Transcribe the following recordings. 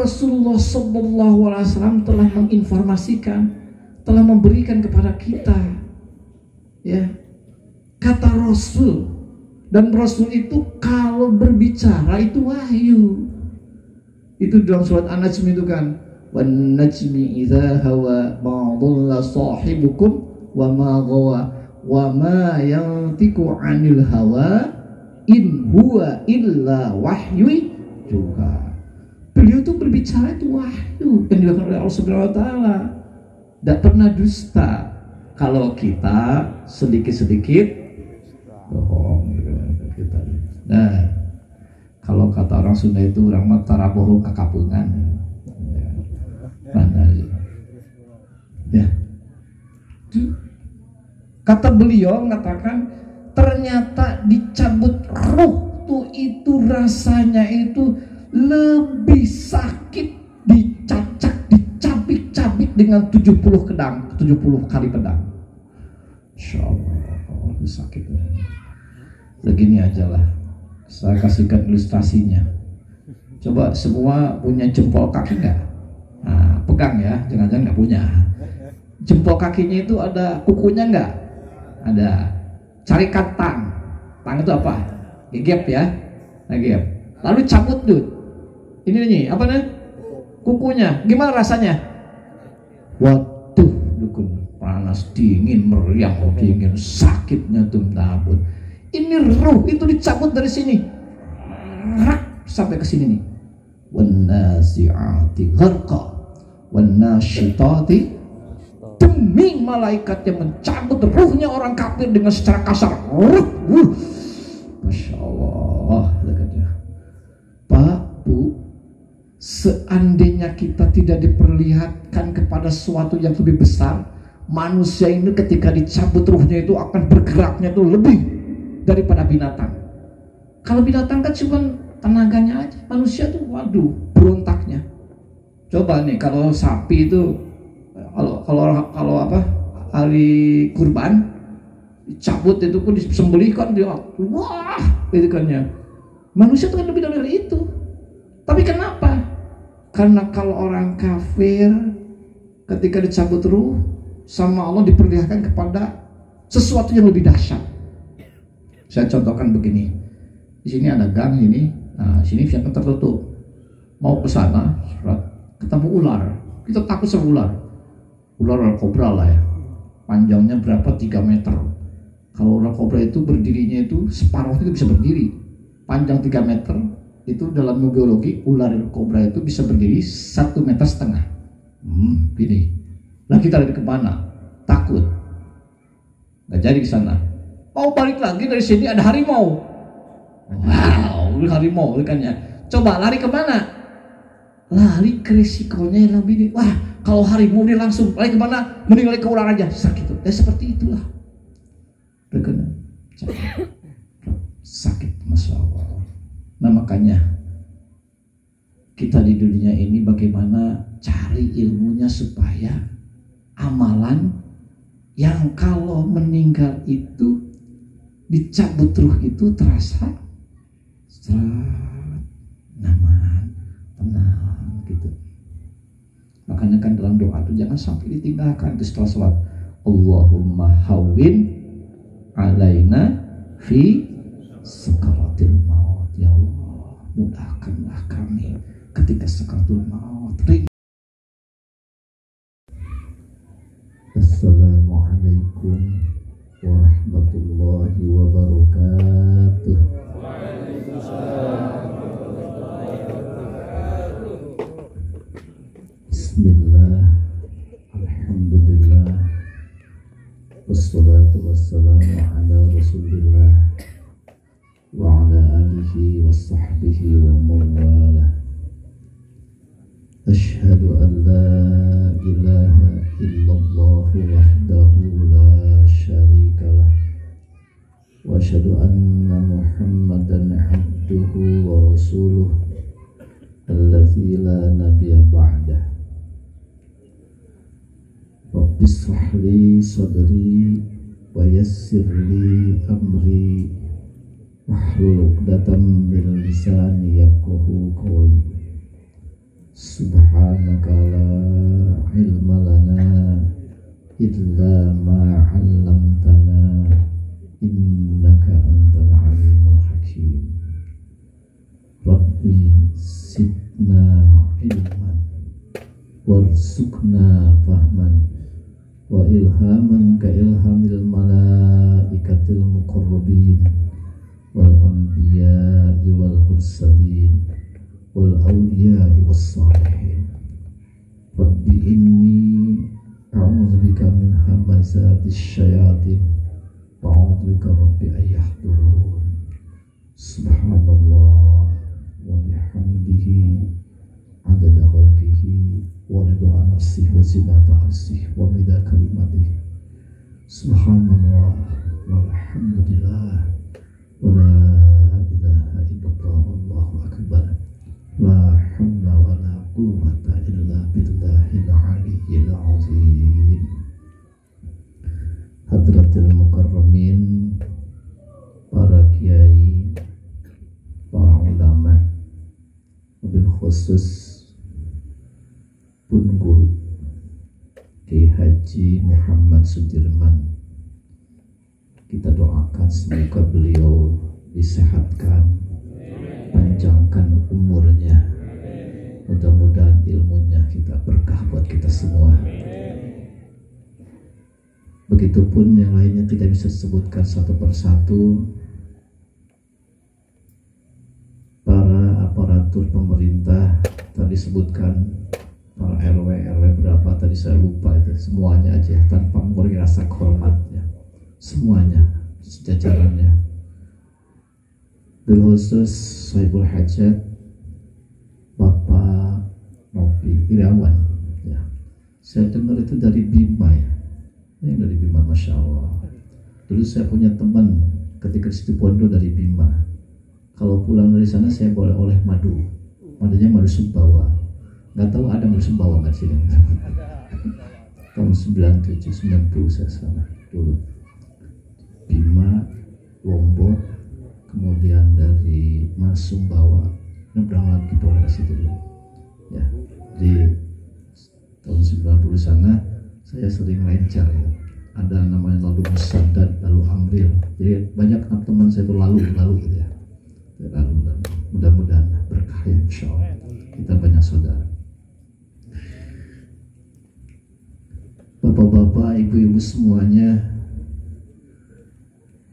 Rasulullah SAW telah menginformasikan, telah memberikan kepada kita, ya, kata Rasul. Dan Rasul itu kalau berbicara itu wahyu. Itu dalam surat An-Najm itu kan, wan najmi idza hawa ma dhalla sahibukum wa ma ghawa wa ma yantiqu 'anil hawa in huwa illa wahyu juga. Beliau itu berbicara itu wahyu yang dilakukan oleh Allah Subhanahu wa taala. Tidak pernah dusta. Kalau kita sedikit-sedikit bohong. Nah, kalau kata orang Sunda itu orang matara bohong kakapungan. Mana ya. Kata beliau mengatakan ternyata dicabut ruh tuh itu rasanya itu lebih sakit, dicacak, dicabik-cabik dengan 70 pedang, 70 kali pedang. Insyaallah sakit. Begini aja lah. Saya kasihkan ilustrasinya. Coba semua punya jempol kaki nggak? Nah, pegang ya, jangan-jangan nggak punya. Jempol kakinya itu ada kukunya nggak? Ada. Carikan tang. Tang itu apa? Gegep ya, gegep. Lalu cabut tuh. Ini nih, apa nih? Kukunya. Gimana rasanya? Waduh, dukun panas, dingin, meriang, dingin, sakitnya tuh tabut. Ini ruh itu dicabut dari sini, sampai ke sini nih. Wan-nazi'ati gharqa, wan-nasyitati, demi malaikat yang mencabut ruhnya orang kafir dengan secara kasar. Masya Allah. Pak, Bu, seandainya kita tidak diperlihatkan kepada sesuatu yang lebih besar, manusia ini ketika dicabut ruhnya itu akan bergeraknya itu lebih daripada binatang. Kalau binatang kan cuma tenaganya aja, manusia tuh waduh berontaknya. Coba nih kalau sapi itu kalau apa hari kurban dicabut itu pun disembelihkan dia wah itu kan ya. Manusia tuh kan lebih dari itu. Tapi kenapa? Karena kalau orang kafir ketika dicabut ruh sama Allah diperlihatkan kepada sesuatu yang lebih dahsyat. Saya contohkan begini, di sini ada gang ini, nah sini yang tertutup, mau ke sana, ketemu ular, kita takut sama ular kobra lah ya, panjangnya berapa 3 meter. Kalau ular kobra itu berdirinya itu separuh itu bisa berdiri, panjang 3 meter, itu dalam biologi ular kobra itu bisa berdiri 1,5 meter. Gini, lah kita lari kemana? Takut, nggak jadi ke sana. Mau balik lagi dari sini ada harimau. Wow, harimau kan ya. Coba lari kemana? Lari ke risikonya yang lebih. Wah, kalau harimau ini langsung lari kemana? Mending lari ke ular aja. Sakit. Seperti itulah. Berkenan. Sakit, Masya Allah. Nah makanya kita di dunia ini bagaimana cari ilmunya supaya amalan yang kalau meninggal itu dicabut ruh itu terasa nyaman, tenang gitu. Makanya kan dalam doa itu jangan sampai ditinggalkan itu setelah sholat. Allahumma hawwin alaina fi sakaratil maut. Ya Allah, mudahkanlah kami ketika sakaratul maut. Assalamualaikum warahmatullahi wabarakatuh. Bismillah, alhamdulillah, wassalatu wassalamu ala rasulillah wa ala alihi wa sahbihi wa mawala. Ashhadu an la ilaha illallah wahdahu la syarikalah wa asyhadu anna muhammadan abduhu wa rasuluh alladzi la nabiyya ba'dah. Rabbi shrah li sadri wa yassir li amri wahlul 'uqdatam min lisani yafqahu qawli. Subhanaka la ilma lana illa ma 'allamtana innaka antal alimul hakim. Rabbi zidna ilman warzuqna fahman wa ilhaman ka ilhamil malaikatil muqarrabin wal anbiya'i wal mursalin wal awliya'i was salihin. Rabbi inni a'udzubika min hamazatis syayatin wa a'udzubika rabbi an yahdurun. Subhanallah wa bihamdihi adada khalqihi wa ridha nafsihi wa zinata arsihi wa midada kalimatihi. Subhanallah walhamdulillah wa la ilaha illallah wallahu akbar. La haula wa la quwwata illa billahil aliyyil azim. Hadratil mukarramin, para kiai, para ulama, wabil khusus pun guru Kiai Haji Muhammad Sudirman, kita doakan semoga beliau disehatkan, panjangkan umurnya, mudah-mudahan ilmunya kita berkah buat kita semua. Begitupun yang lainnya tidak bisa disebutkan satu persatu. Para aparatur pemerintah tadi sebutkan, para RW berapa tadi saya lupa itu, semuanya aja tanpa mengurangi rasa hormatnya, semuanya sejajarannya. Bilkhusus Saibul Hajat Bapak Nopi Irawan ya. Saya dengar itu dari Bima ya. Ini dari Bima, Masya Allah. Dulu saya punya teman ketika di situ Pondok dari Bima. Kalau pulang dari sana saya boleh oleh madu. Madunya madu Sumbawa. Nggak tahu ada madu Sumbawa nggak sih? Tahun 97, 90 saya sana dulu. Bima, Lombok, kemudian dari Mas Sumbawa. Nyebrang lagi Polres itu dulu. Ya, di tahun 90 sana saya sering lencar ya. Ada namanya lalu Musaddad, lalu Amril. Jadi banyak teman saya itu lalu gitu ya. Lalu mudah-mudahan berkah ya, insya Allah. Kita banyak saudara. Bapak-bapak, ibu-ibu semuanya,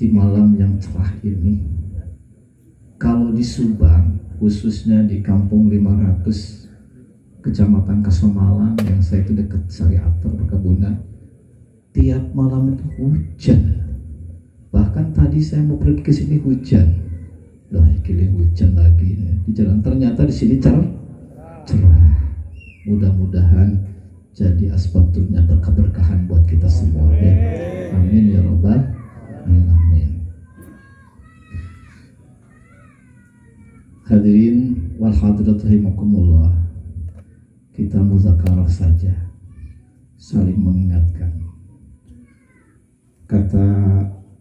di malam yang cerah ini, kalau di Subang, khususnya di Kampung 500, Kecamatan Kasamalang, yang saya itu dekat Sariater perkebunan, tiap malam itu hujan. Bahkan tadi saya mau pergi ke sini hujan. Lah, kali hujan lagi ya. Di jalan, ternyata di sini cerah. Mudah-mudahan jadi asbab turunnya berkah-berkahan buat kita semua ya. Amin ya rabbal alamin. Hadirin wal hadirat rahimakumullah. Kita muzakarah saja, saling mengingatkan. Kata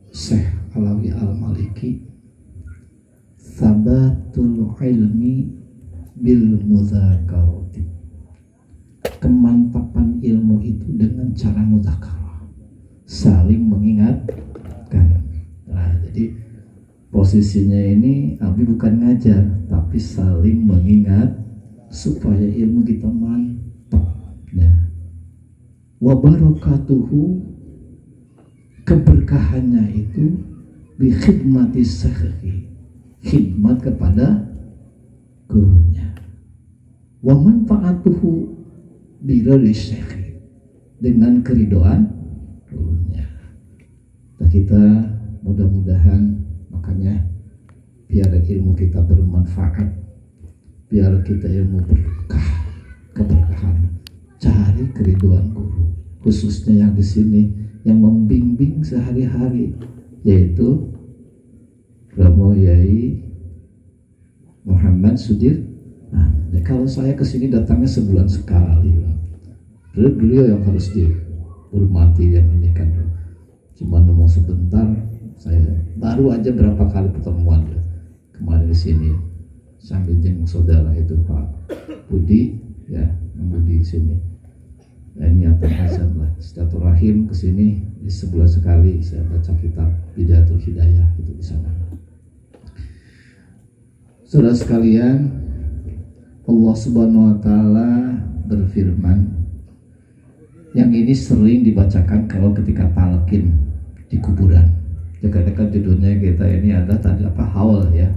Syekh Alawi Al-Maliki, sabatul ilmi bil muzakarati. Kemantapan ilmu itu dengan cara muzakarah, saling mengingatkan. Nah, jadi posisinya ini Abi bukan ngajar, tapi saling mengingat supaya ilmu kita mantap ya. Wa barakatuhu, keberkahannya itu bi khidmati syekhi, khidmat kepada gurunya. Wa manfaatuhu bi ridha syekhi, dengan keridoan gurunya. Nah, kita mudah-mudahan, makanya biar ilmu kita bermanfaat, biar kita ilmu berkah, keberkahan, cari keriduan guru, khususnya yang di sini yang membimbing sehari-hari, yaitu Romo Yai Muhammad Sudir. Nah, kalau saya kesini datangnya sebulan sekali, beliau yang harus dihormati, yang ini kan cuma ngomong sebentar. Saya baru aja berapa kali pertemuan kemarin di sini sambil jenguk saudara itu Pak Budi, ya, nunggu di sini. Nah, niatan azam lah, silaturahim ke sini di sebulan sekali saya baca kitab Bidayatul Hidayah itu di sana. Saudara sekalian, Allah Subhanahu wa taala berfirman, yang ini sering dibacakan kalau ketika talqin di kuburan. Dekat-dekat judulnya kita ini ada tadi apa, haul ya.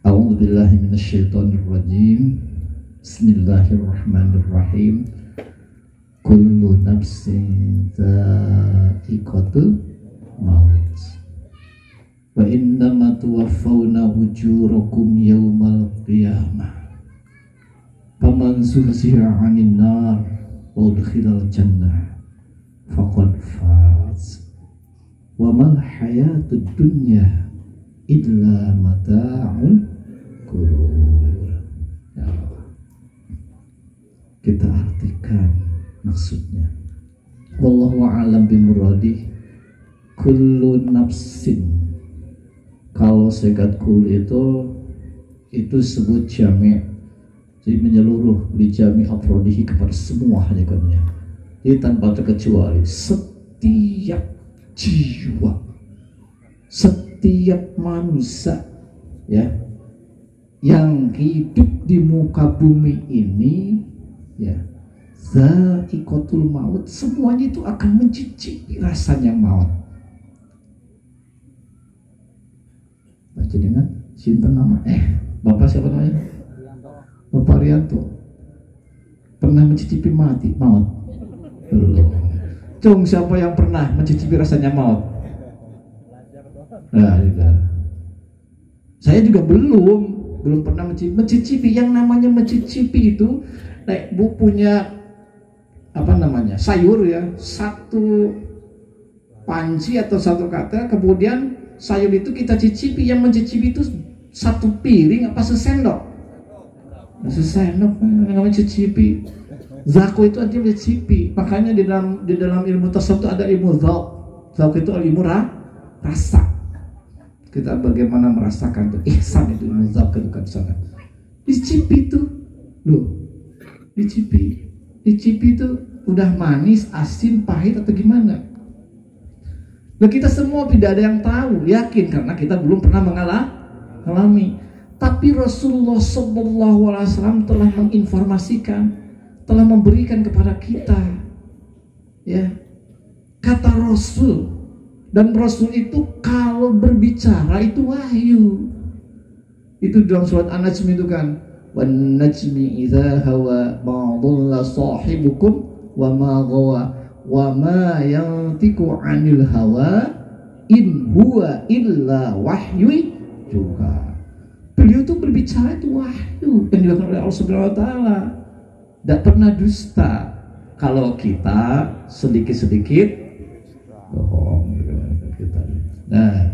A'udzubillahi minasyaitonirrajim. Bismillahirrahmanirrahim. Kullu nafsin dha'iqatul maut. Wa innama tuwaffawna ujurakum yawmal qiyamah. Faman zuhziha 'anil nar wa udkhilal jannah faqad faz. Wa mal hayatud dunya illa mata'ul ghurur. Ya Allah, kita artikan maksudnya. Wallahu a'lam bimuradi. Kullu nafsin, kalau segat kul itu sebut jami', jadi menyeluruh li jami' afrodihi, kepada semua hajakannya, jadi tanpa terkecuali. Setiap jiwa, setiap manusia ya yang hidup di muka bumi ini ya, za'iqatul maut, semuanya itu akan mencicipi rasanya maut. Baca dengan cinta nama Bapak siapa namanya? Bapak Rianto. Pernah mencicipi maut? Belum. Cung, siapa yang pernah mencicipi rasanya maut? Nah, saya juga belum pernah mencicipi. Yang namanya mencicipi itu, Bu punya apa namanya, sayur ya, satu panci atau satu kata, kemudian sayur itu kita cicipi. Yang mencicipi itu satu piring apa sesendok? Sesendok namanya cicipi. Zaku itu artinya mencicipi. Makanya di dalam ilmu tasawuf itu ada ilmu dzauq. Dzauq itu ilmu rasa. Kita bagaimana merasakan itu, ihsan itu ilmu dzauq itu kan sana. Dicipi itu, loh, dicipi itu udah manis, asin, pahit atau gimana? Nah, kita semua tidak ada yang tahu, yakin, karena kita belum pernah mengalami. Tapi Rasulullah SAW telah menginformasikan, telah memberikan kepada kita ya, kata Rasul. Dan Rasul itu kalau berbicara itu wahyu. Itu dalam surat An-Najm itu kan, wan najmi idza hawa ma dhalla sahibukum wa ma ghawa wa ma yantiqu 'anil hawa in huwa illa wahyu juga. Beliau itu berbicara itu wahyu yang dilakukan oleh Allah Subhanahu wa taala. Tidak pernah dusta. Kalau kita sedikit-sedikit bohong kita. Nah,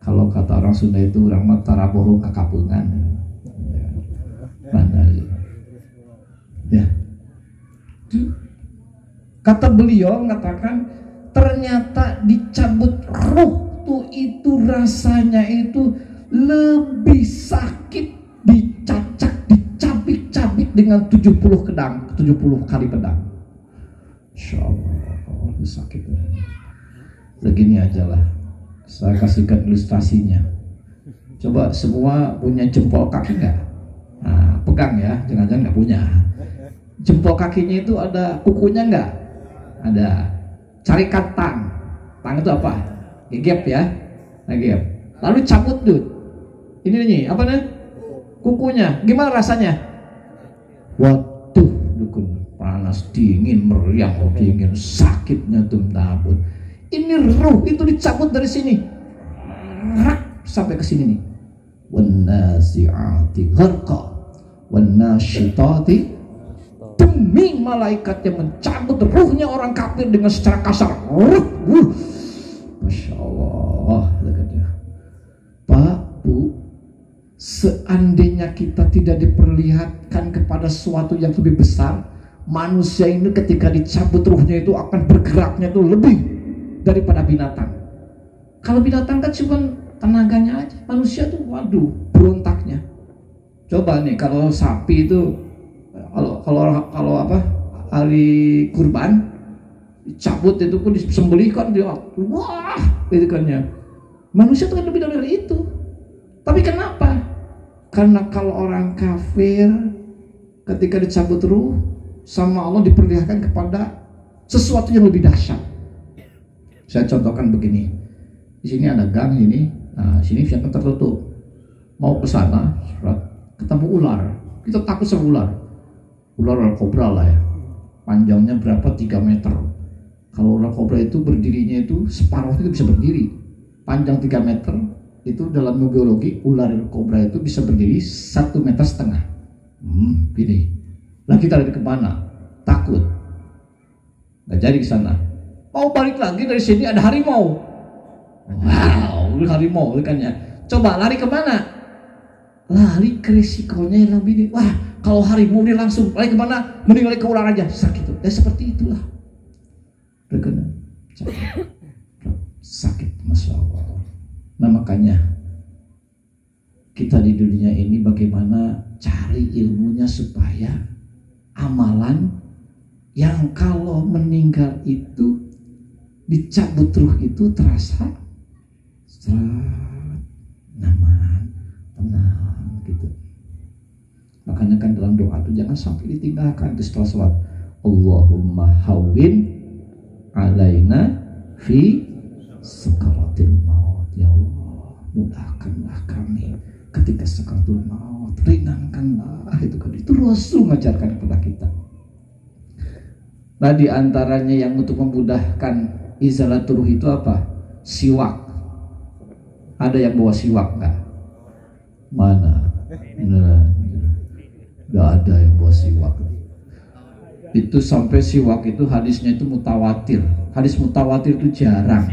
kalau kata orang Sunda itu orang matara bohong kakapungan. Mana ya? Kata beliau mengatakan, ternyata dicabut ruh tuh itu rasanya itu lebih sakit, dicacak, dicabik-cabik dengan 70 kali pedang. Insya Allah sakit. Begini aja lah, saya kasihkan ilustrasinya. Coba semua punya jempol kaki nggak? Nah, pegang ya, jangan-jangan nggak punya. Jempol kakinya itu ada kukunya nggak? Ada. Carikan tang itu apa? Gap ya, gap. Lalu cabut tuh. Ini nih, apa nih? Kukunya. Gimana rasanya? Waduh, dukun panas, dingin, meriang, dingin, sakitnya tuh tabut. Ini ruh itu dicabut dari sini, sampai ke sini nih. Wan nazi'ati gharqa, wan nasyitati. Demi malaikat yang mencabut ruhnya orang kafir dengan secara kasar. Masya Allah. Pak, Bu, seandainya kita tidak diperlihatkan kepada sesuatu yang lebih besar, manusia ini ketika dicabut ruhnya itu akan bergeraknya itu lebih daripada binatang. Kalau binatang kan cuma tenaganya aja, manusia tuh waduh berontaknya. Coba nih kalau sapi itu Kalau apa hari kurban cabut itu pun disembelihkan dia, wah itu kan ya. Manusia itu kan lebih dari itu. Tapi kenapa? Karena kalau orang kafir ketika dicabut ruh sama Allah diperlihatkan kepada sesuatu yang lebih dahsyat. Saya contohkan begini. Di sini ada gang ini. Nah, sini siapa tertutup. Mau ke sana, ketemu ular. Kita takut sama ular. Ular kobra lah ya. Panjangnya berapa? 3 meter. Kalau ular kobra itu berdirinya itu separuhnya itu bisa berdiri. Panjang 3 meter. Itu dalam biologi ular kobra itu bisa berdiri 1,5 meter. Gini. Lah kita lari kemana? Takut. Nggak jadi ke sana. Mau balik lagi dari sini ada harimau. Wow, harimau kan ya. Coba lari kemana? Lari ke risikonya yang lebih. Wah, kalau harimau ini langsung lari kemana? Mending lari ke ular aja. Sakit. Seperti itulah. Sakit, Masya Allah. Nah makanya kita di dunia ini bagaimana cari ilmunya supaya amalan yang kalau meninggal itu dicabut ruh itu terasa nyaman, tenang gitu. Makanya kan dalam doa itu jangan sampai ditinggalkan itu setelah sholat. Allahumma hawwin alaina fi sakaratil maut. Ya Allah, mudahkanlah kami ketika sakaratul maut, ringankanlah itu kan. Itu Rasul mengajarkan kepada kita. Nah di antaranya yang untuk memudahkan izalatul ruh itu apa? Siwak. Ada yang bawa siwak nggak? Mana? Nah, nggak ada yang bawa siwak. Itu sampai siwak itu hadisnya itu mutawatir. Hadis mutawatir itu jarang.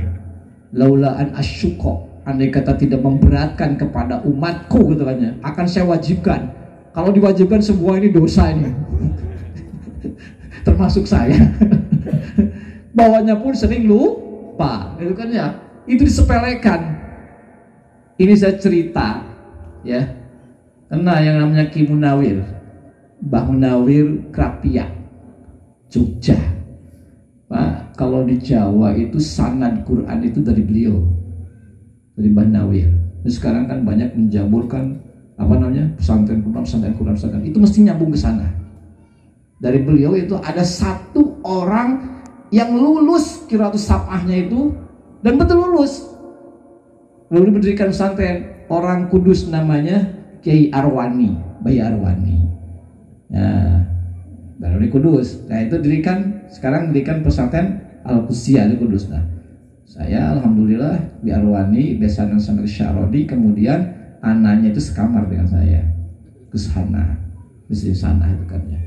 Laulaan asyuko, andai kata tidak memberatkan kepada umatku gitu kan ya, akan saya wajibkan. Kalau diwajibkan semua ini dosa ini. Termasuk saya. Bawanya pun sering lupa, itu kan ya. Itu disepelekan. Ini saya cerita ya. Karena yang namanya Ki Munawir, Mbah Munawir Krapia, Jogja. Pak, kalau di Jawa itu sanad Quran itu dari beliau, dari Mbah Nawir. Terus sekarang kan banyak menjaburkan apa namanya pesantren Quran, itu mesti nyambung ke sana. Dari beliau itu ada satu orang yang lulus qiraatus sab'ahnya itu dan betul lulus. Lalu mendirikan pesantren orang Kudus namanya Kiai Arwani, Bayi Arwani. Nah, baru di Kudus. Nah itu sekarang dirikan pesantren Al-Qudusiyah di Kudus. Nah, saya alhamdulillah di Arwani besanan sama Syarodi, kemudian anaknya itu sekamar dengan saya ke sana, di sana itu kan ya.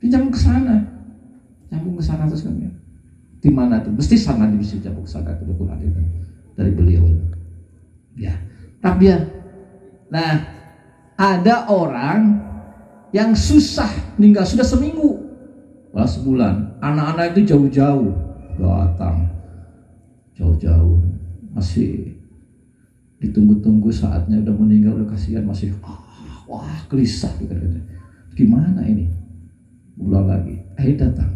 Nyambung ke sana terus kan ya. Di mana tuh? Mesti sana bisa nyambung ke sana ke Quran itu dari beliau. Ya, Rabiah. Nah, ada orang yang susah meninggal sudah seminggu, malah sebulan. Anak-anak itu jauh-jauh datang, jauh-jauh masih ditunggu-tunggu saatnya udah meninggal, udah kasihan masih wah gelisah gitu. Gimana ini? Ulang lagi, datang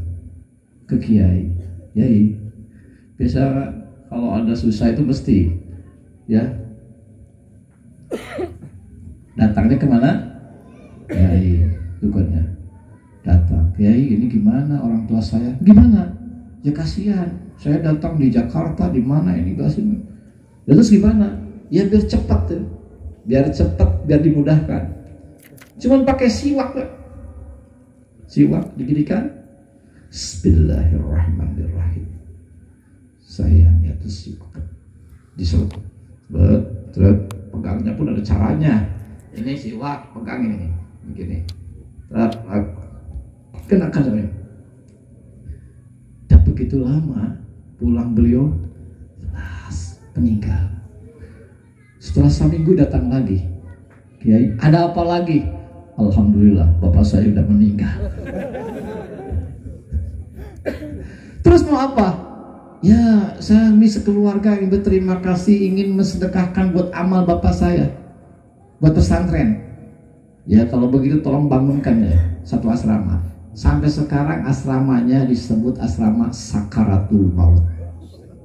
ke Kiai. Biasa kalau ada susah itu mesti ya datangnya kemana? Kiai, bukannya datang. Kiai, ini gimana orang tua saya? Gimana? Ya kasihan. Saya datang di Jakarta, di mana ini bahasanya. Terus gimana? Ya biar cepat tuh. Biar dimudahkan. Cuman pakai siwak tuh. Siwak didirikan. Bismillahirrahmanirrahim. Saya niat siwak. Disuruh. Pegangnya pun ada caranya. Ini siwak, pegang ini. Begini. Kenakan sampai. Dan begitu lama pulang beliau meninggal. Setelah seminggu datang lagi. Kiai, ada apa lagi? Alhamdulillah, bapak saya sudah meninggal. Terus mau apa? Ya, saya sekeluarga ingin berterima kasih, ingin mensedekahkan buat amal bapak saya, buat pesantren. Ya kalau begitu tolong bangunkan ya satu asrama. Sampai sekarang asramanya disebut asrama Sakaratul Maut.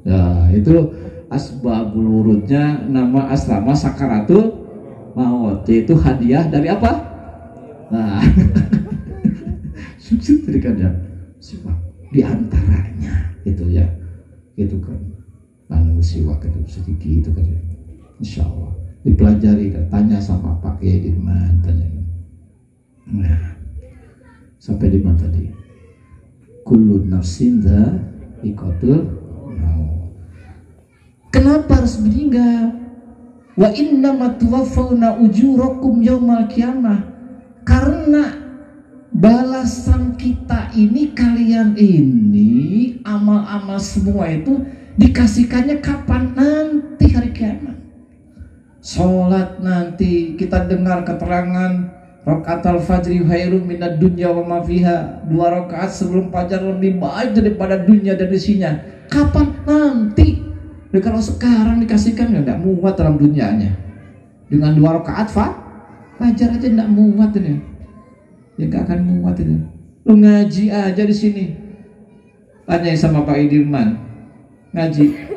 Ya itu asbabul wurudnya nama asrama Sakaratul Maut, yaitu hadiah dari apa? Nah, sukses berikannya sebab diantaranya itu ya, itu kan manusia itu sedikit itu kan, insya Allah dipelajari dan tanya sama Pak Kiai Dirman, tanya. Nah, sampai di mana tadi? Kullu nafsin dha'iqatul maut. Kenapa harus meninggal? Wa innama tuwaffawna ujurakum yaumal qiyamah. Karena balasan kita ini, kalian ini, amal-amal semua itu dikasihkannya kapan? Nanti hari kiamat. Sholat nanti kita dengar keterangan Rakaatul fajri khairun minad dunya wa ma fiha. 2 rakaat sebelum fajar lebih baik daripada dunia dan isinya. Kapan? Nanti. Dan kalau sekarang dikasihkan ya enggak muat dalam dunianya. Dengan 2 rakaat fajar aja enggak muat ini. Ya enggak akan muat ini. Lu ngaji aja di sini. Tanya sama Pak Idirman. Ngaji.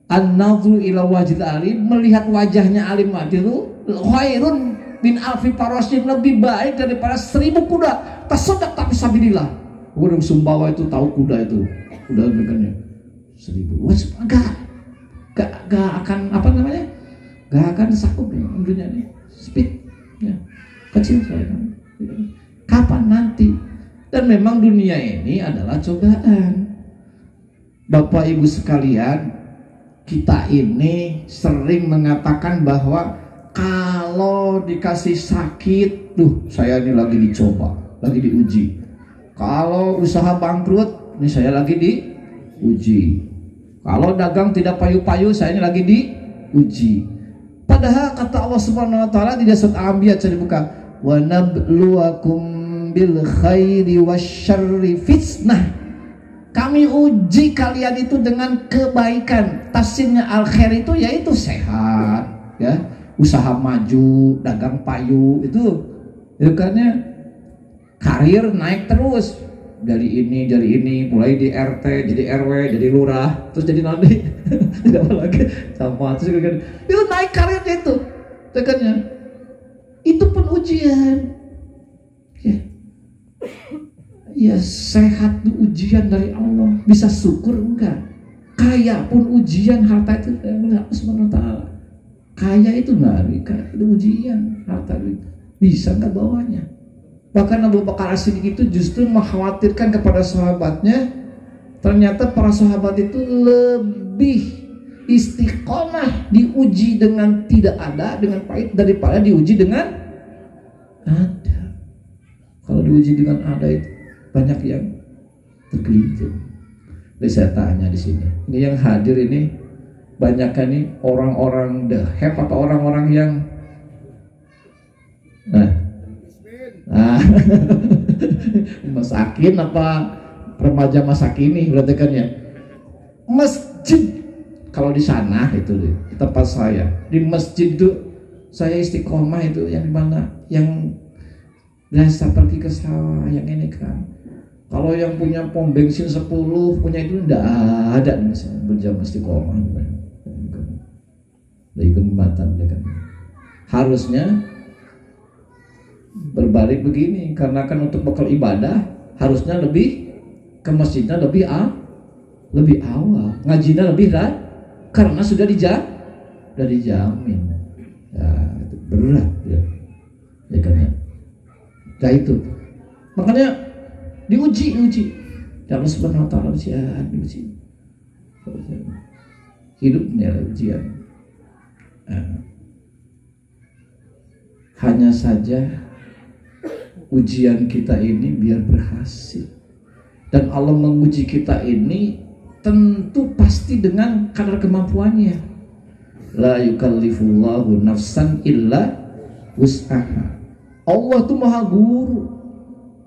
An-nadhru ila wajhil alim, melihat wajahnya alim itu khairun min alfi farasin, lebih baik daripada 1000 kuda tasaddaq tapi sabilillah. Orang Sumbawa itu tahu kuda itu, kuda dengannya 1000. Wah, gak akan apa namanya? Gak akan sakut ya dunia ini. Speed ya. Kecil saya. Kapan nanti? Dan memang dunia ini adalah cobaan. Bapak Ibu sekalian, kita ini sering mengatakan bahwa kalau dikasih sakit, saya ini lagi dicoba, lagi diuji. Kalau usaha bangkrut, ini saya lagi diuji. Kalau dagang tidak payu-payu, saya ini lagi diuji. Padahal kata Allah Subhanahu wa taala di surat Al-Anbiya, saya dibuka, wa nabluwakum bil khairi wasyarri fitnah. Kami uji kalian itu dengan kebaikan. Tafsirnya al-khair itu yaitu sehat, ya, usaha maju, dagang payu itu kan ya, karir naik terus dari ini, mulai di RT, jadi RW, jadi lurah, terus jadi nanti tidak apa lagi sama terus kan itu naik karirnya itu, kan ya, itu pun ujian, ya. Ya sehat itu ujian dari Allah, bisa syukur enggak? Kaya pun ujian, harta itu Allah Subhanahu wa taala. Kaya itu enggak, itu ujian, harta itu bisa enggak bawanya. Bahkan Abu Bakar As-Siddiq itu justru mengkhawatirkan kepada sahabatnya. Ternyata para sahabat itu lebih istiqomah diuji dengan tidak ada, dengan pahit, daripada diuji dengan ada. Kalau diuji dengan ada itu banyak yang tergelincir. Jadi saya tanya di sini, ini yang hadir ini banyak kan nih orang-orang the have atau orang-orang yang masakin apa remaja masa kini berarti kan ya. Masjid kalau di sana itu di tempat saya di masjid itu saya istiqomah itu yang mana yang biasa pergi ke sawah yang ini kan. Kalau yang punya pom bensin 10 punya itu enggak ada misalnya berjam istiqomah dari kematan kan. Harusnya berbalik begini, karena kan untuk bekal ibadah harusnya lebih ke masjidnya lebih awal, ngajinya lebih karena sudah dijamin. Ya itu berat ya kan ya. Nah itu makanya diuji Allah Subhanahu wa taala diuji hidupnya ujian. Hanya saja ujian kita ini biar berhasil, dan Allah menguji kita ini tentu pasti dengan kadar kemampuannya. La yukallifullahu nafsan illa wus'aha. Allah tuh maha guru,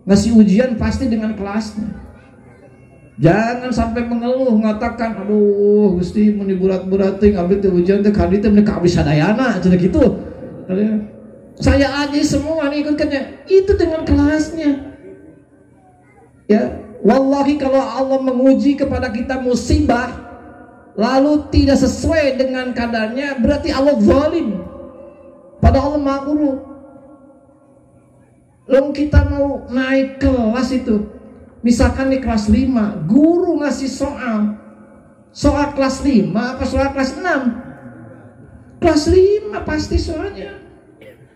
ngasih ujian pasti dengan kelasnya. Jangan sampai mengeluh mengatakan, aduh Gusti meni berat-berating abdi teh ujian teh kali teh meni kabis sadayana cenah gitu. Saya aja semua nih ikutkannya. Itu dengan kelasnya. Ya, wallahi kalau Allah menguji kepada kita musibah lalu tidak sesuai dengan kadarnya, berarti Allah zalim. Padahal Allah Maha Guru. Lalu kita mau naik kelas itu, misalkan di kelas 5, guru ngasih soal kelas 5 apa soal kelas 6? Kelas 5 pasti soalnya,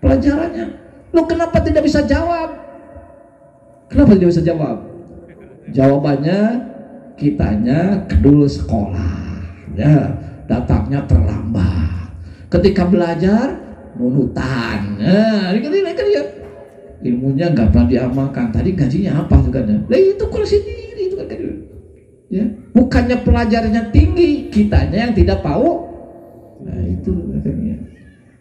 pelajarannya. Lo kenapa tidak bisa jawab? Kenapa tidak bisa jawab? Jawabannya kitanya kedul sekolah, ya, datangnya terlambat. Ketika belajar nunutan, nah, ya, ilmunya nggak pernah diamalkan. Tadi gajinya apa tuh kan? Lah itu kalau sendiri itu kan, ya. Bukannya pelajarannya tinggi, kitanya yang tidak tahu. Nah itu katanya.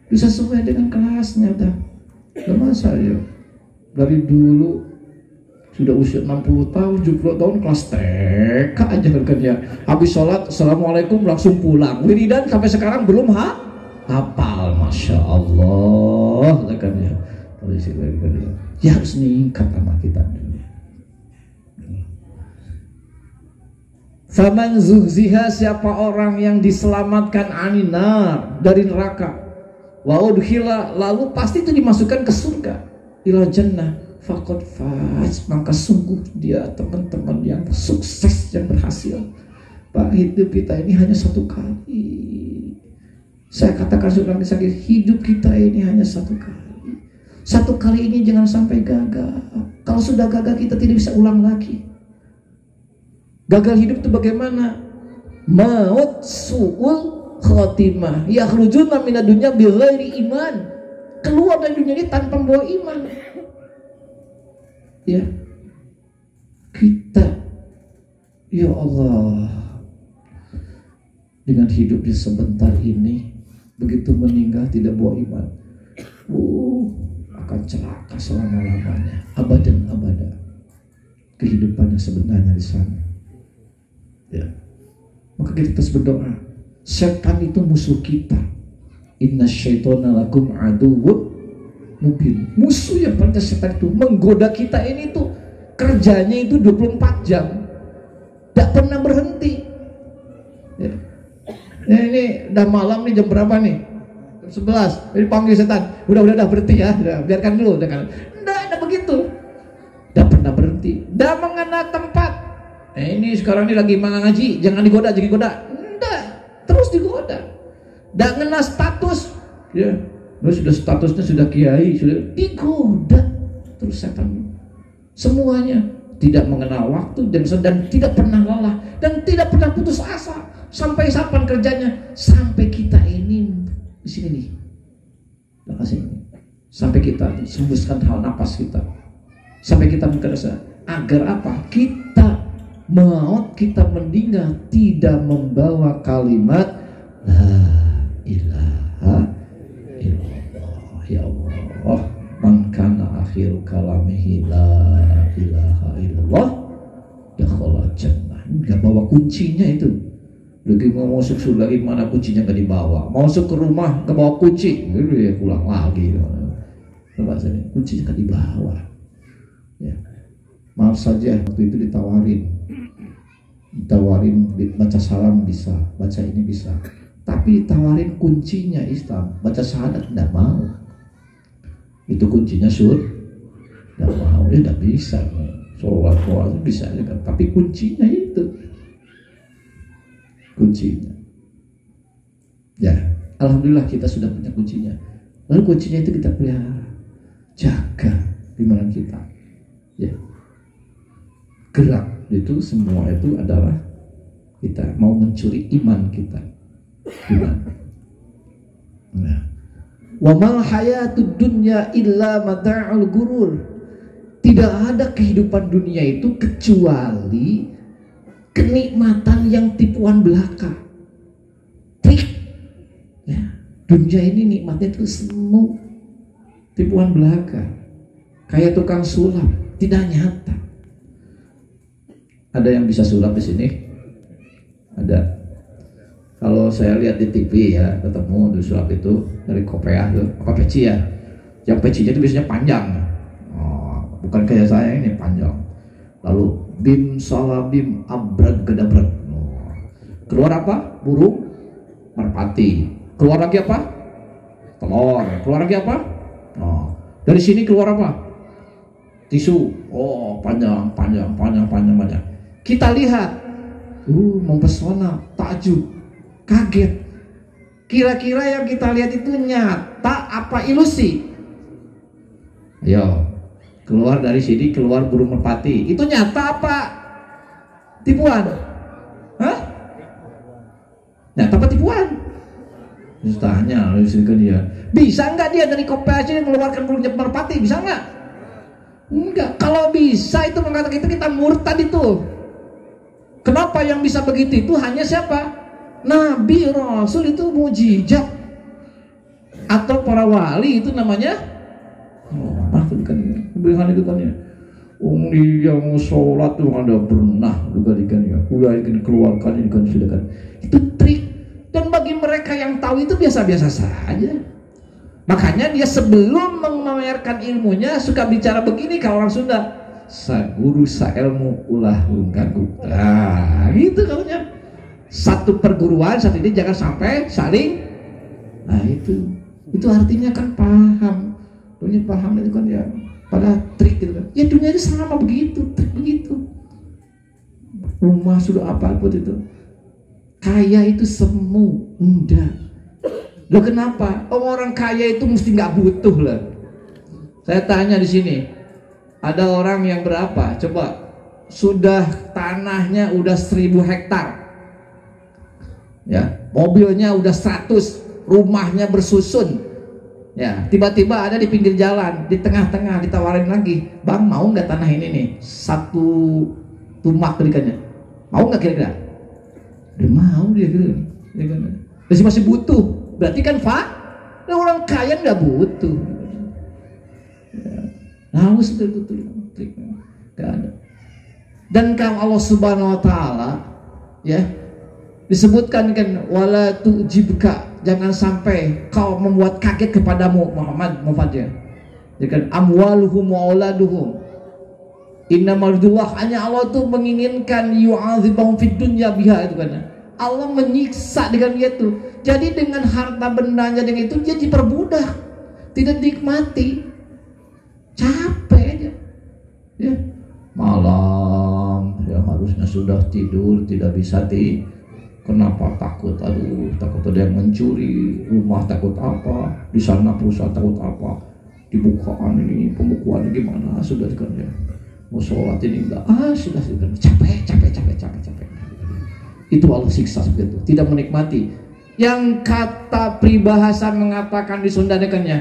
Bisa sesuai dengan kelasnya dah. Masa ya dari dulu sudah usia 60 tahun, 70 tahun kelas TK aja kan ya. Habis sholat, assalamualaikum langsung pulang. Wiridan sampai sekarang belum hafal, masya Allah kan ya. Ya harus meningkat sama kita. Faman zuhziha, siapa orang yang diselamatkan aninar, dari neraka, wa udkhila, lalu pasti itu dimasukkan ke surga, ila jannah, faqad faz, maka sungguh dia teman-teman yang sukses, yang berhasil. Pak, hidup kita ini hanya satu kali. Saya katakan sudah sakit, hidup kita ini hanya satu kali. Satu kali ini jangan sampai gagal. Kalau sudah gagal kita tidak bisa ulang lagi. Gagal hidup itu bagaimana? Maut su'ul khatimah, yakhrujuna minad dunya bighairi iman. Keluar dari dunia ini tanpa membawa iman. Ya, kita, ya Allah, dengan hidupnya sebentar ini, begitu meninggal tidak bawa iman, akan celaka selama-lamanya, abadan abada. Kehidupannya sebenarnya di sana. Ya, maka kita terus berdoa. Setan itu musuh kita. Inna syaitana lakum aduwwun mubin. Musuh yang paling setan itu menggoda kita ini tuh kerjanya itu 24 jam, tidak pernah berhenti. Ya. Ini udah malam nih, jam berapa nih? Jam 11. Jadi panggil setan. Udah berhenti ya. Udah, biarkan dulu. Nggak ada begitu. Tidak pernah berhenti. Tidak mengenal tempat. Ini sekarang ini lagi ngaji, jangan digoda. Enggak, terus digoda. Enggak kenal status, ya. Sudah statusnya sudah kiai, sudah digoda terus setan. Semuanya tidak mengenal waktu dan tidak pernah lelah dan tidak pernah putus asa. Sampai kapan kerjanya? Sampai kita ini di sini nih. Sampai kita sembuskan hal napas kita. Sampai kita merasa agar apa? Kita maut, kita meninggal tidak membawa kalimat la ilaha illallah. Ya Allah, man kana akhir kalamihi la ilaha illallah dakhala jannah. Enggak bawa kuncinya itu. Lagi mau masuk surga lagi, mana kuncinya nggak dibawa. Mau masuk ke rumah nggak bawa kunci, ya pulang lagi. Coba saja kuncinya nggak dibawa. Ya. Maaf saja waktu itu ditawarin baca salam bisa, baca ini bisa, tapi ditawarin kuncinya Islam, baca syahadat tidak mau. Itu kuncinya tidak mau, dia tidak bisa. Sholat bisa juga, tapi kuncinya itu, kuncinya. Ya, alhamdulillah kita sudah punya kuncinya. Lalu kuncinya itu kita pelihara, jaga di mana kita. Ya, gerak itu semua itu adalah kita mau mencuri iman kita. Iman. Nah, wa mal hayatud dunya illa mata'ul gurur. Tidak ada kehidupan dunia itu kecuali kenikmatan yang tipuan belaka. Trik. Ya, dunia ini nikmatnya itu semu, tipuan belaka. Kayak tukang sulap, tidak nyata. Ada yang bisa sulap di sini? Ada. Kalau saya lihat di TV ya, ketemu di sulap itu dari Korea tuh, apa Peci ya? Yang pecinya itu biasanya panjang. Bukan kayak saya ini panjang. Lalu bim salabim abracadabra. Keluar apa? Burung merpati. Keluar lagi apa? Telur. Keluar lagi apa? Dari sini keluar apa? Tisu. Panjang. Kita lihat, mempesona, takjub, kaget. Kira-kira yang kita lihat itu nyata apa ilusi? Ayo, keluar dari sini, keluar burung merpati. Itu nyata apa tipuan? Hah? Nyata apa tipuan? Terus tanya, dia bisa nggak dia dari koperasi mengeluarkan burung merpati? Bisa nggak? Enggak. Kalau bisa itu mengatakan kita murtad itu. Kenapa yang bisa begitu itu hanya siapa? Nabi, Rasul, itu mujizat. Atau para wali itu namanya berikan itu kan ya. Dia mau sholat tuh ada pernah juga ikan ya. Udah ikan keluarkan ikan sudah kan. Itu trik. Dan bagi mereka yang tahu itu biasa-biasa saja. Makanya dia sebelum memamerkan ilmunya suka bicara begini kalau orang Sunda. Sa guru sa ilmu ulah gagu. Nah, gitu katanya. Satu perguruan satu ini jangan sampai saling. Nah itu artinya kan paham. Dunia paham itu kan ya pada trik gitu kan. Ya dunia itu sama begitu, trik begitu. Rumah sudah apapun itu. Kaya itu semu, enggak. Loh kenapa? Orang kaya itu mesti nggak butuh lah. Saya tanya di sini, ada orang yang berapa? Coba, sudah tanahnya udah 1000 hektar, ya, mobilnya udah 100, rumahnya bersusun, ya, tiba-tiba ada di pinggir jalan, di tengah-tengah ditawarin lagi, bang mau nggak tanah ini nih, 1 tumak berikannya, mau nggak kira-kira? Dia mau dia gitu, masih butuh. Berarti kan orang kaya nggak butuh. Haus betul triknya nggak ada. Dan kalau Allah Subhanahu Wa Taala ya disebutkan kan wala tujibka, jangan sampai kau membuat kaget kepadamu Muhammad ya. Jadi amwaluhum wa auladuhum. Innamallah, hanya Allah tuh menginginkan yu'adzibahum fid dunya biha, itu kan. Allah menyiksa dengan itu. Jadi dengan harta bendanya dengan itu dia diperbudak, tidak dinikmati, capek aja. Ya, malam ya harusnya sudah tidur tidak bisa kenapa takut? Aduh, takut ada yang mencuri rumah, takut apa? Di sana perusahaan takut apa? Dibukaan ini pembukuan gimana? Sudah kan ya. Mau sholat ini enggak? Sudah capek. Itu Allah siksa seperti itu, tidak menikmati. Yang kata peribahasa mengatakan di Sunda dekannya,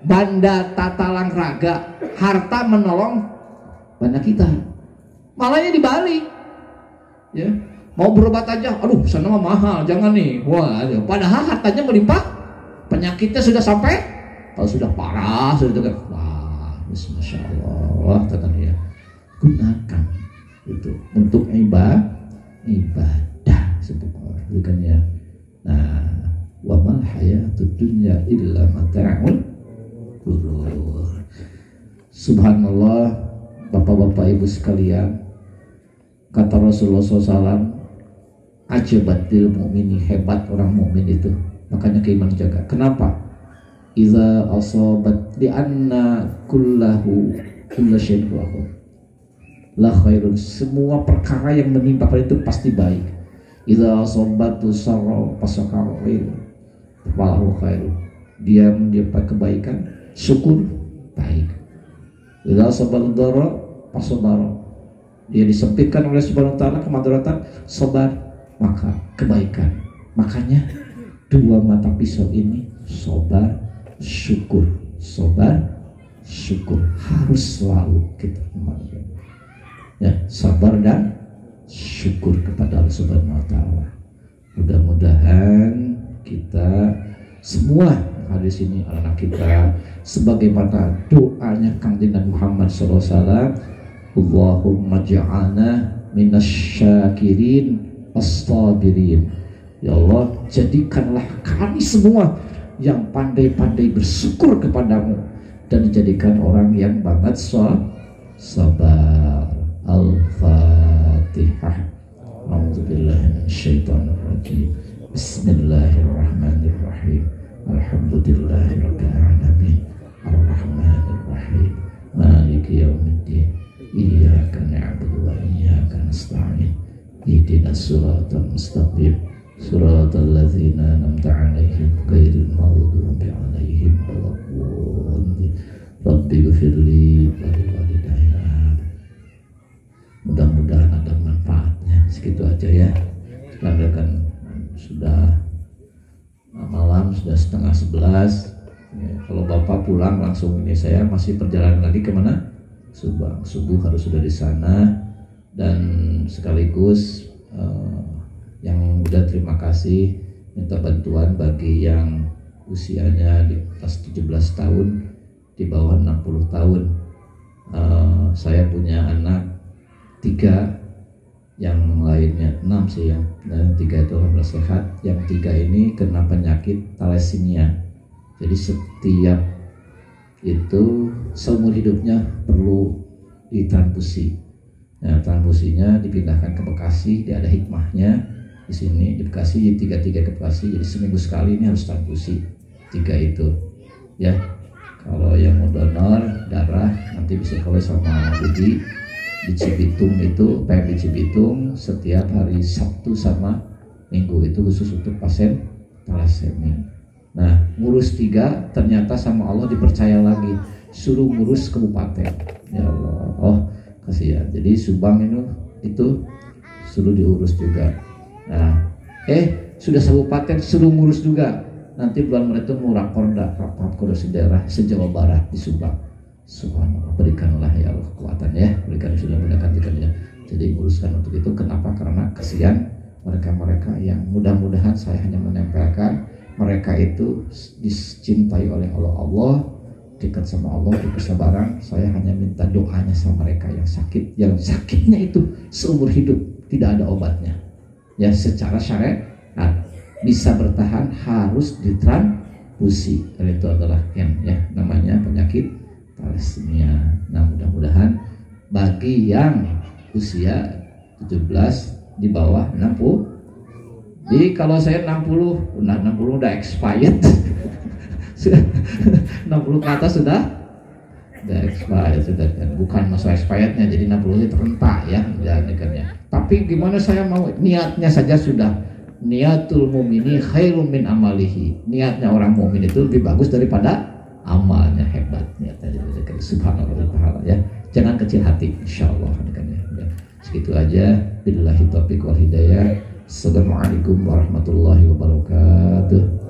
banda tatalang raga, harta menolong banda kita. Malahnya dibalik, ya mau berobat aja, aduh sana mah mahal, jangan nih. Wah, padahal hartanya melimpah, penyakitnya sudah sampai, kalau sudah parah sudah dekat, wah, masya Allah, katanya gunakan itu untuk ibadah sebutkannya. Nah, wa mal hayatud dunya illa mata'ul ghurur. Subhanallah, bapak-bapak ibu sekalian, kata Rasulullah SAW, ajabatil mu'mini, hebat orang mukmin itu. Makanya keiman jaga. Kenapa? Iza asabat li anna kullahu kulla syai'in la khairun. Semua perkara yang menimpa pada itu pasti baik. Idza asabatu sarra fasakara falahu khairu. Dia mendapat kebaikan, syukur, baik. Idza asabatu dharra fasabara. Dia disempitkan oleh Subhanahu wa taala kemadaratan, sabar, maka kebaikan. Makanya dua mata pisau ini, sabar, syukur. Sabar, syukur harus selalu kita memiliki. Ya, sabar dan syukur kepada Allah Subhanahu wa taala. Mudah-mudahan kita semua di sini anak kita sebagaimana doanya Kanjeng Nabi Muhammad SAW, Allahumma ja'alna minasyakirin as-sabirin. Ya Allah, jadikanlah kami semua yang pandai-pandai bersyukur kepadamu dan dijadikan orang yang banget sabar. Al-Fatihah. A'udzubillahi minasyaitonirrajim. Bismillahirrahmanirrahim. Alhamdulillahirabbil alamin. Arrahmanirrahim. Maliki yaumiddin. Iyyaka na'budu wa iyyaka nasta'in. Ihdinas siratal mustaqim. Siratal ladzina an'amta 'alaihim ghairil maghdubi 'alaihim waladdallin. Rabbighfirli wa liwalidayya. Mudah-mudahan ada manfaatnya. Segitu aja ya. Sekarang kan sudah malam, sudah 10:30. Ya, kalau Bapak pulang langsung ini, saya masih perjalanan lagi kemana? Subang. Subuh harus sudah di sana. Dan sekaligus yang udah terima kasih, minta bantuan bagi yang usianya di atas 17 tahun, di bawah 60 tahun. Saya punya anak 3, yang lainnya 6 sih, yang 3 itu alhamdulillah sehat, yang 3 ini kena penyakit thalassemia. Jadi setiap itu seumur hidupnya perlu ditransfusi. Nah, transfusinya dipindahkan ke Bekasi, dia ada hikmahnya di sini di Bekasi, 3 ke Bekasi, jadi seminggu sekali ini harus transfusi 3 itu ya. Kalau yang mau donor darah nanti bisa kalau sama Budi di Cibitung itu, PM di Cibitung setiap hari Sabtu sama Minggu itu khusus untuk pasien thalassemia. Nah, ngurus 3 ternyata sama Allah dipercaya lagi, suruh ngurus kabupaten. Ya Allah, oh kasihan. Jadi Subang itu suruh diurus juga. Nah, sudah kabupaten suruh ngurus juga. Nanti bulan Maret itu mau rapat koordinasi daerah se-Jawa Barat di Subang. Subhanallah, berikanlah ya Allah kekuatan ya, berikan sudah mendekatikannya. Jadi uruskan untuk itu. Kenapa? Karena kasihan mereka-mereka yang mudah-mudahan saya hanya menempelkan mereka itu dicintai oleh Allah, dekat sama Allah, di kesabaran. Saya hanya minta doanya sama mereka yang sakit, yang sakitnya itu seumur hidup tidak ada obatnya. Ya, secara syariat bisa bertahan harus ditransfusi. Itu adalah yang namanya penyakit thalassemia. Nah, mudah-mudahan bagi yang usia 17 di bawah 60. Jadi kalau saya 60 udah expired. 60 ke atas sudah expired, sudah bukan masa expirednya, jadi 60 itu rentak ya. Tapi gimana saya mau, niatnya saja sudah. Niatul mumini khairum min amalihi. Niatnya orang mukmin itu lebih bagus daripada amalnya. Hebat niatnya. Subhanallah ya. Jangan kecil hati, insyaallah ya. Segitu aja. Billahi taufiq wal hidayah. Assalamualaikum warahmatullahi wabarakatuh.